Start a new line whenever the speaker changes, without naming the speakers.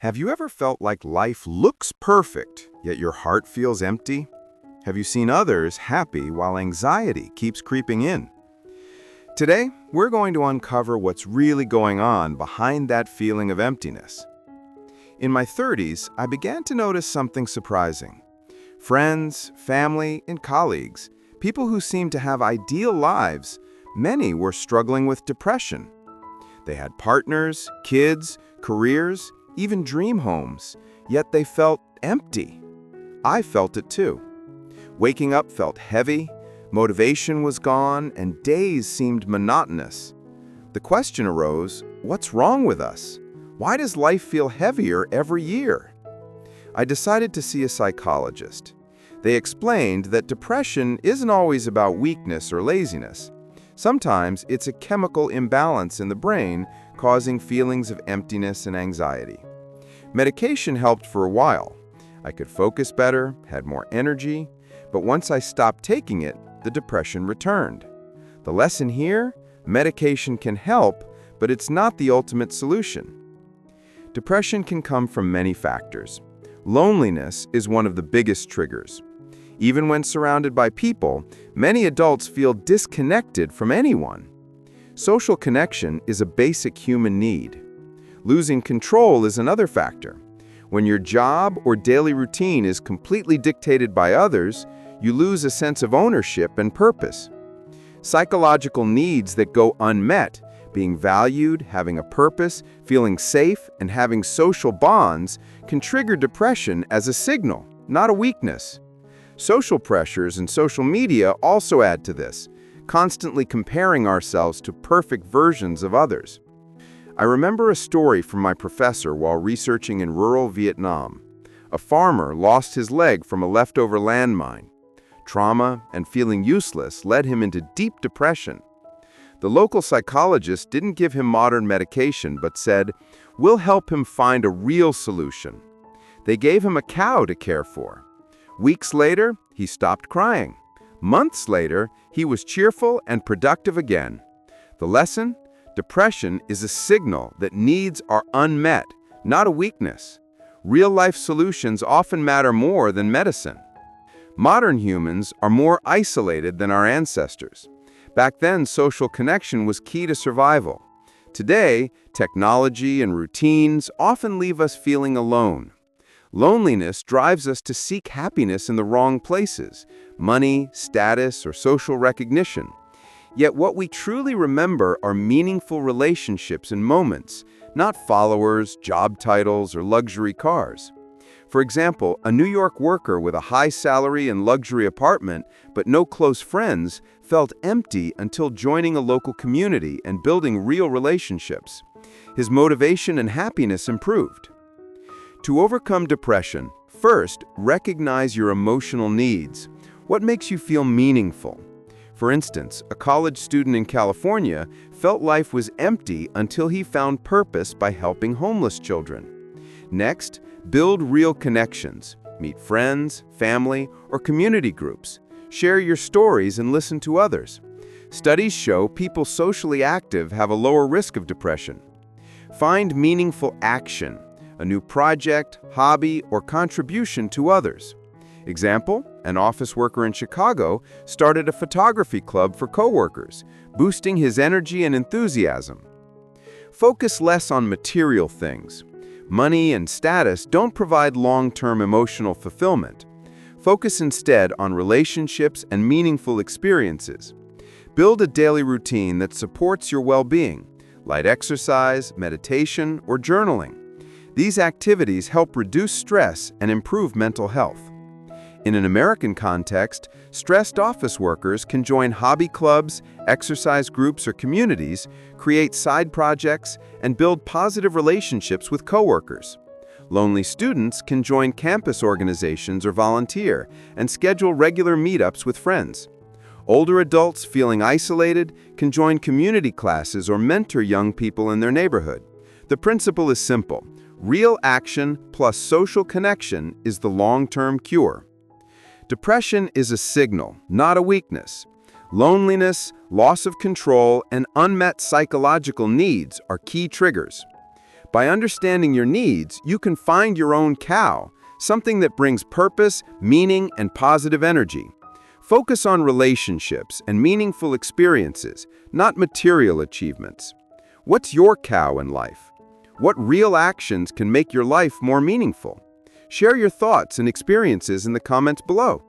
Have you ever felt like life looks perfect, yet your heart feels empty? Have you seen others happy while anxiety keeps creeping in? Today, we're going to uncover what's really going on behind that feeling of emptiness. In my 30s, I began to notice something surprising. Friends, family, and colleagues, people who seemed to have ideal lives, many were struggling with depression. They had partners, kids, careers, even dream homes, yet they felt empty. I felt it too. Waking up felt heavy, motivation was gone, and days seemed monotonous. The question arose, what's wrong with us? Why does life feel heavier every year? I decided to see a psychologist. They explained that depression isn't always about weakness or laziness. Sometimes it's a chemical imbalance in the brain causing feelings of emptiness and anxiety. Medication helped for a while. I could focus better, had more energy, but once I stopped taking it, the depression returned. The lesson here, medication can help, but it's not the ultimate solution. Depression can come from many factors. Loneliness is one of the biggest triggers. Even when surrounded by people, many adults feel disconnected from anyone. Social connection is a basic human need. Losing control is another factor. When your job or daily routine is completely dictated by others, you lose a sense of ownership and purpose. Psychological needs that go unmet, being valued, having a purpose, feeling safe, and having social bonds, can trigger depression as a signal, not a weakness. Social pressures and social media also add to this, constantly comparing ourselves to perfect versions of others. I remember a story from my professor while researching in rural Vietnam. A farmer lost his leg from a leftover landmine. Trauma and feeling useless led him into deep depression. The local psychologist didn't give him modern medication but said, "We'll help him find a real solution." They gave him a cow to care for. Weeks later, he stopped crying. Months later, he was cheerful and productive again. The lesson? Depression is a signal that needs are unmet, not a weakness. Real-life solutions often matter more than medicine. Modern humans are more isolated than our ancestors. Back then, social connection was key to survival. Today, technology and routines often leave us feeling alone. Loneliness drives us to seek happiness in the wrong places, money, status, or social recognition. Yet what we truly remember are meaningful relationships and moments, not followers, job titles, or luxury cars. For example, a New York worker with a high salary and luxury apartment, but no close friends, felt empty until joining a local community and building real relationships. His motivation and happiness improved. To overcome depression, first, recognize your emotional needs. What makes you feel meaningful? For instance, a college student in California felt life was empty until he found purpose by helping homeless children. Next, build real connections. Meet friends, family, or community groups. Share your stories and listen to others. Studies show people socially active have a lower risk of depression. Find meaningful action, a new project, hobby, or contribution to others. Example, an office worker in Chicago started a photography club for coworkers, boosting his energy and enthusiasm. Focus less on material things. Money and status don't provide long-term emotional fulfillment. Focus instead on relationships and meaningful experiences. Build a daily routine that supports your well-being, light exercise, meditation, or journaling. These activities help reduce stress and improve mental health. In an American context, stressed office workers can join hobby clubs, exercise groups, or communities, create side projects, and build positive relationships with coworkers. Lonely students can join campus organizations or volunteer, and schedule regular meetups with friends. Older adults feeling isolated can join community classes or mentor young people in their neighborhood. The principle is simple. Real action plus social connection is the long-term cure. Depression is a signal, not a weakness. Loneliness, loss of control, and unmet psychological needs are key triggers. By understanding your needs, you can find your own cow, something that brings purpose, meaning, and positive energy. Focus on relationships and meaningful experiences, not material achievements. What's your cow in life? What real actions can make your life more meaningful? Share your thoughts and experiences in the comments below.